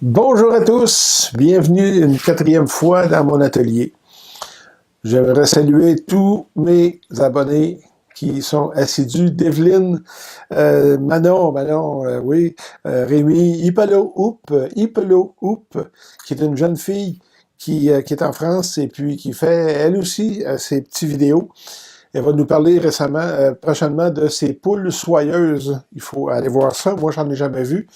Bonjour à tous, bienvenue une quatrième fois dans mon atelier. J'aimerais saluer tous mes abonnés qui sont assidus, Develyne, Manon, oui, Rémi, Ipelo Oup, qui est une jeune fille qui est en France et puis qui fait, elle aussi, ses petites vidéos. Elle va nous parler prochainement de ses poules soyeuses. Il faut aller voir ça, moi j'en ai jamais vu.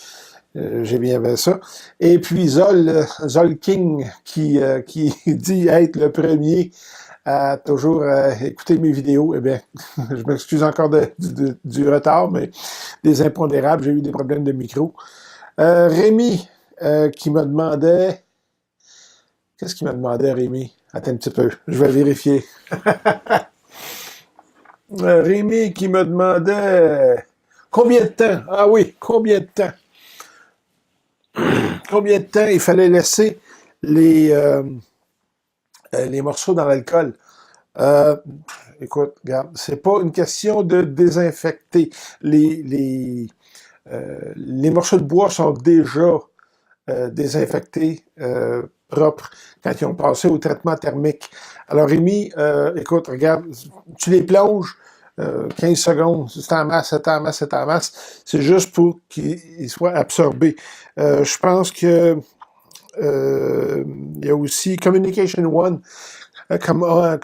J'ai bien aimé ça. Et puis Zol King, qui dit être le premier à toujours écouter mes vidéos. Eh bien, je m'excuse encore du retard, mais des impondérables, j'ai eu des problèmes de micro. Rémi, qui me demandait... Qu'est-ce qu'il m'a demandé, Rémi? Attends un petit peu, je vais vérifier. Rémi qui me demandait... Combien de temps? Ah oui, combien de temps? Combien de temps il fallait laisser les morceaux dans l'alcool? Écoute, regarde, c'est pas une question de désinfecter. Les morceaux de bois sont déjà désinfectés, propres, quand ils ont passé au traitement thermique. Alors, Rémi, écoute, regarde, tu les plonges, 15 secondes, c'est en masse. C'est juste pour qu'ils soient absorbés. Je pense que il y a aussi Communication One, comme un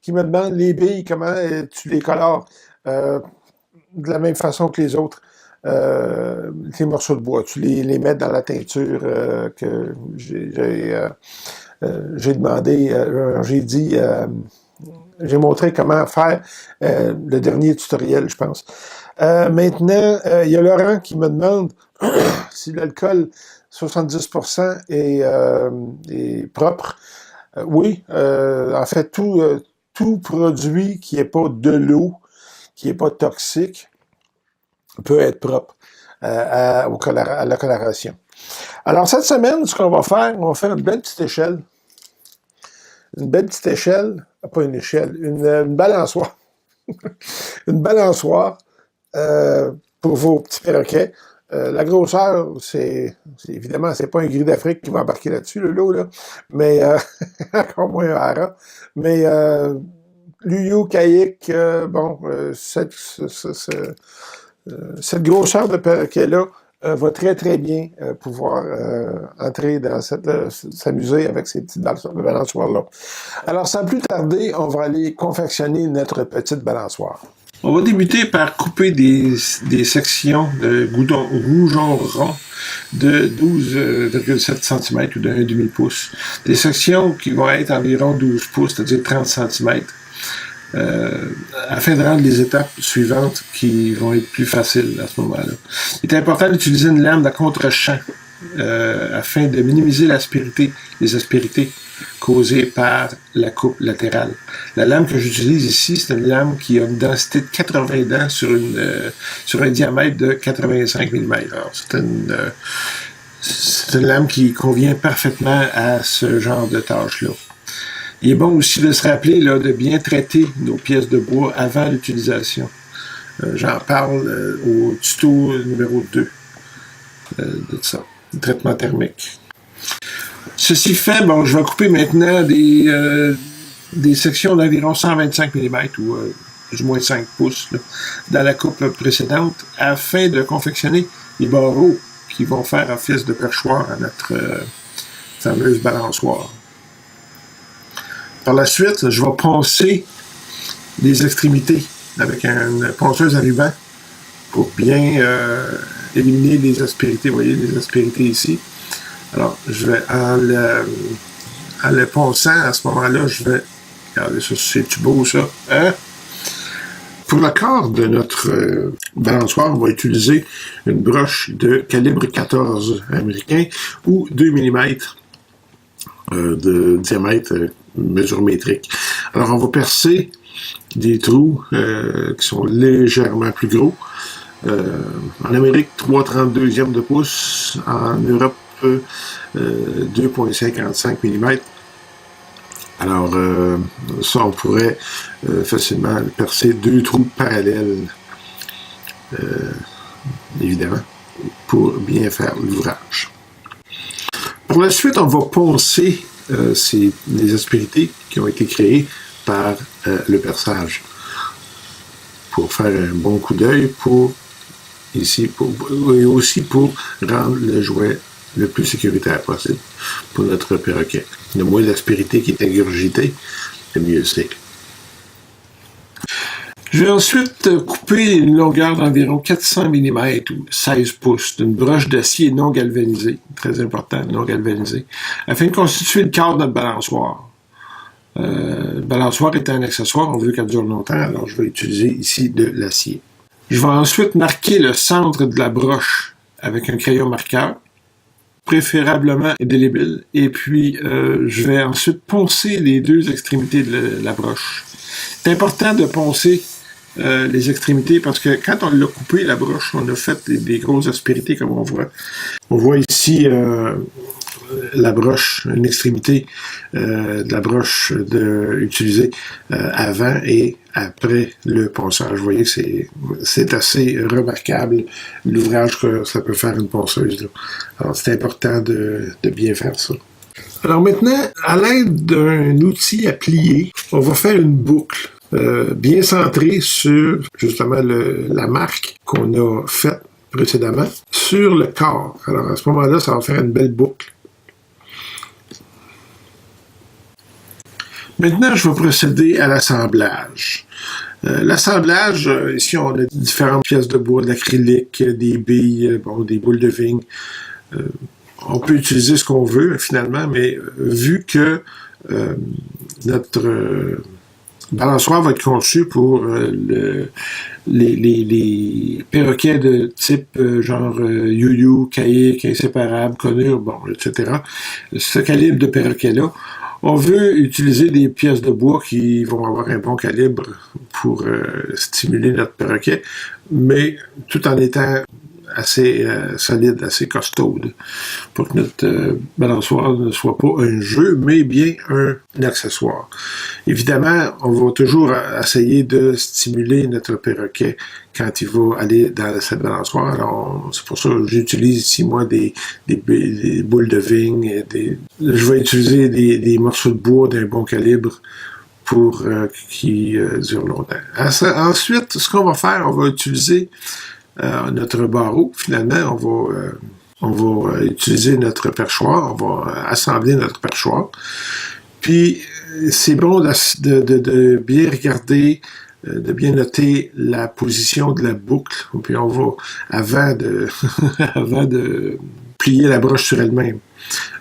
qui me demande les billes, comment tu les colores de la même façon que les autres. Les morceaux de bois, tu les mets dans la teinture que j'ai demandé, j'ai montré comment faire le dernier tutoriel, je pense. Maintenant, il y a Laurent qui me demande si l'alcool 70% est propre. Oui, en fait, tout produit qui n'est pas de l'eau, qui n'est pas toxique, peut être propre à la coloration. Alors, cette semaine, ce qu'on va faire, on va faire une belle petite échelle. Une belle petite échelle, pas une échelle, une balançoire. Une balançoire pour vos petits perroquets. La grosseur, c'est évidemment, c'est pas un gris d'Afrique qui va embarquer là-dessus, le lot, là, mais encore moins un hara. Mais l'Uyu, Caïque, cette grosseur de perroquet-là va très, très bien pouvoir entrer dans s'amuser avec ces petites balançoires-là. Alors, sans plus tarder, on va aller confectionner notre petite balançoire. On va débuter par couper des sections de goujon rond de 12,7 cm ou d'un demi-pouce. Des sections qui vont être environ 12 pouces, c'est-à-dire 30 cm. Afin de rendre les étapes suivantes qui vont être plus faciles à ce moment-là. Il est important d'utiliser une lame de contre-champ afin de minimiser les aspérités causées par la coupe latérale. La lame que j'utilise ici, c'est une lame qui a une densité de 80 dents sur un diamètre de 85 mm. Alors, c'est une lame qui convient parfaitement à ce genre de tâche-là. Il est bon aussi de se rappeler là, de bien traiter nos pièces de bois avant l'utilisation. J'en parle au tuto numéro 2 de ça, le traitement thermique. Ceci fait, bon, je vais couper maintenant des sections d'environ 125 mm ou plus ou moins 5 pouces là, dans la coupe précédente afin de confectionner les barreaux qui vont faire office de perchoir à notre fameuse balançoire. Par la suite, je vais poncer les extrémités avec une ponceuse à ruban pour bien éliminer les aspérités. Vous voyez les aspérités ici. Alors, je vais, en le ponçant, à ce moment-là, je vais... Regardez ça, c'est-tu beau, ça? Hein? Pour le corps de notre balançoire, on va utiliser une broche de calibre 14 américain ou 2 mm de diamètre mesure métrique. Alors, on va percer des trous qui sont légèrement plus gros. En Amérique, 3/32e de pouce. En Europe, 2,55 mm. Alors, ça, on pourrait facilement percer 2 trous parallèles, évidemment, pour bien faire l'ouvrage. Par la suite, on va poncer les aspérités qui ont été créées par le perçage pour faire un bon coup d'œil et aussi pour rendre le jouet le plus sécuritaire possible pour notre perroquet. Le moins d'aspérité qui est ingurgité, le mieux c'est. Je vais ensuite couper une longueur d'environ 400 mm ou 16 pouces d'une broche d'acier non galvanisée, très important, non galvanisée, afin de constituer le cadre de notre balançoire. Le balançoire étant un accessoire, on veut qu'elle dure longtemps, alors je vais utiliser ici de l'acier. Je vais ensuite marquer le centre de la broche avec un crayon marqueur, préférablement indélébile, et puis je vais ensuite poncer les deux extrémités de la broche. C'est important de poncer les extrémités parce que quand on l'a coupé, la broche, on a fait des grosses aspérités comme on voit. On voit ici la broche, une extrémité de la broche utilisée avant et après le ponçage. Vous voyez que c'est assez remarquable l'ouvrage que ça peut faire une ponceuse. Là. Alors c'est important de bien faire ça. Alors maintenant, à l'aide d'un outil à plier, on va faire une boucle bien centrée sur justement la marque qu'on a faite précédemment sur le corps. Alors à ce moment-là, ça va faire une belle boucle. Maintenant, je vais procéder à l'assemblage. L'assemblage, ici, on a différentes pièces de bois, de l'acrylique, des billes, des boules de vigne. On peut utiliser ce qu'on veut, finalement, mais vu que notre balançoire va être conçu pour les perroquets de type genre you-you, caïque, inséparable, conure, etc. Ce calibre de perroquet-là, on veut utiliser des pièces de bois qui vont avoir un bon calibre pour stimuler notre perroquet, mais tout en étant assez solide, assez costaude, pour que notre balançoire ne soit pas un jeu, mais bien un accessoire. Évidemment, on va toujours essayer de stimuler notre perroquet quand il va aller dans cette balançoire. Alors, c'est pour ça que j'utilise ici, moi, des boules de vigne. Je vais utiliser des morceaux de bois d'un bon calibre pour qu'ils durent longtemps. Ensuite, ce qu'on va faire, on va utiliser notre barreau. Finalement, on va utiliser notre perchoir, on va assembler notre perchoir. Puis, c'est bon de bien regarder, de bien noter la position de la boucle. Puis, on va, avant de plier la broche sur elle-même,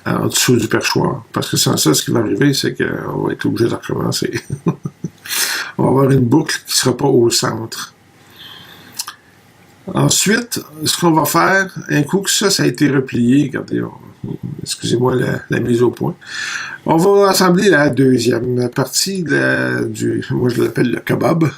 en dessous du perchoir. Parce que sans ça, ce qui va arriver, c'est qu'on va être obligé de recommencer. On va avoir une boucle qui ne sera pas au centre. Ensuite, ce qu'on va faire, un coup que ça a été replié, regardez, excusez-moi la mise au point, on va assembler la deuxième partie moi je l'appelle le kebab.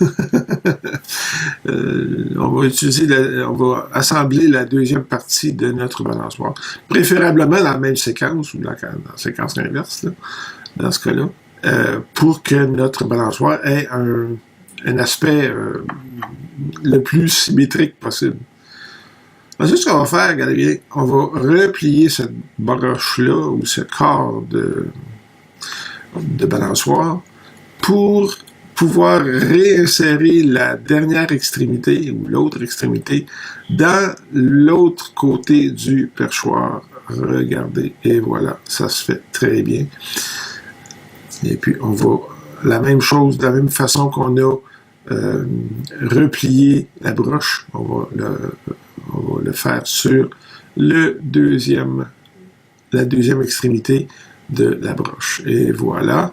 On va assembler la deuxième partie de notre balançoire, préférablement dans la même séquence, ou dans la séquence inverse, là, dans ce cas-là, pour que notre balançoire ait un aspect le plus symétrique possible. Ensuite, ce qu'on va faire, regardez bien, on va replier cette broche-là, ou ce corps de balançoire, pour pouvoir réinsérer la dernière extrémité, ou l'autre extrémité, dans l'autre côté du perchoir. Regardez, et voilà, ça se fait très bien. Et puis, on va, la même chose, de la même façon qu'on a replier la broche. On va le faire sur la deuxième extrémité de la broche. Et voilà.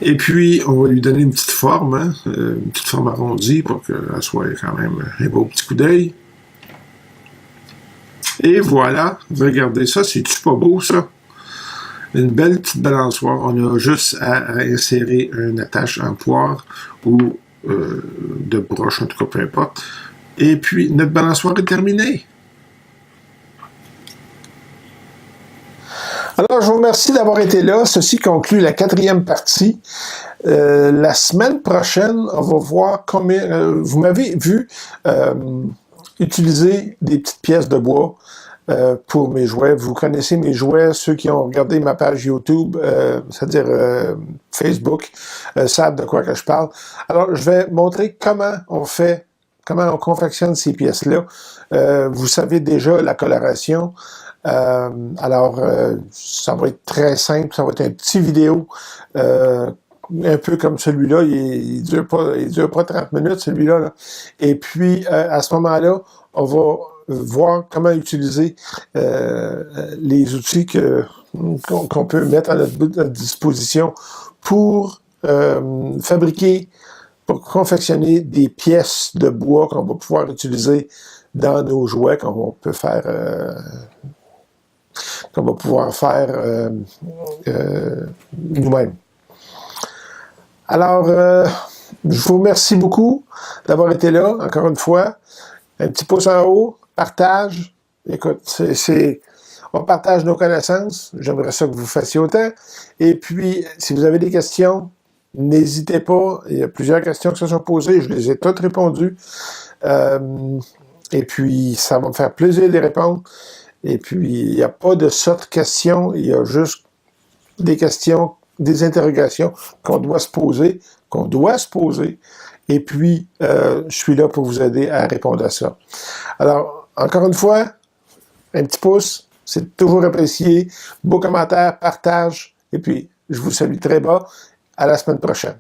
Et puis, on va lui donner une petite forme, une petite forme arrondie pour qu'elle soit quand même un beau petit coup d'œil. Et voilà. Regardez ça, c'est-tu pas beau, ça? Une belle petite balançoire. On a juste à insérer une attache en poire ou de broche, en tout cas, peu importe. Et puis, notre balançoire est terminée. Alors, je vous remercie d'avoir été là. Ceci conclut la 4e partie. La semaine prochaine, on va voir combien... vous m'avez vu utiliser des petites pièces de bois pour mes jouets. Vous connaissez mes jouets, ceux qui ont regardé ma page YouTube, c'est-à-dire Facebook, savent de quoi que je parle. Alors, je vais montrer comment on confectionne ces pièces-là. Vous savez déjà la coloration. Alors, ça va être très simple, ça va être un petit vidéo, un peu comme celui-là, il dure pas 30 minutes, celui-là, là. Et puis, à ce moment-là, on va voir comment utiliser les outils qu'on peut mettre à notre disposition pour confectionner des pièces de bois qu'on va pouvoir utiliser dans nos jouets, qu'on va pouvoir faire nous-mêmes. Alors, je vous remercie beaucoup d'avoir été là, encore une fois. Un petit pouce en haut, partage. Écoute, on partage nos connaissances. J'aimerais ça que vous fassiez autant. Et puis, si vous avez des questions, n'hésitez pas. Il y a plusieurs questions qui se sont posées. Je les ai toutes répondues. Et puis, ça va me faire plaisir de les répondre. Et puis, il n'y a pas de sorte de questions. Il y a juste des questions, des interrogations qu'on doit se poser. Et puis, je suis là pour vous aider à répondre à ça. Alors, encore une fois, un petit pouce, c'est toujours apprécié. Beau commentaire, partage. Et puis, je vous salue très bas. À la semaine prochaine.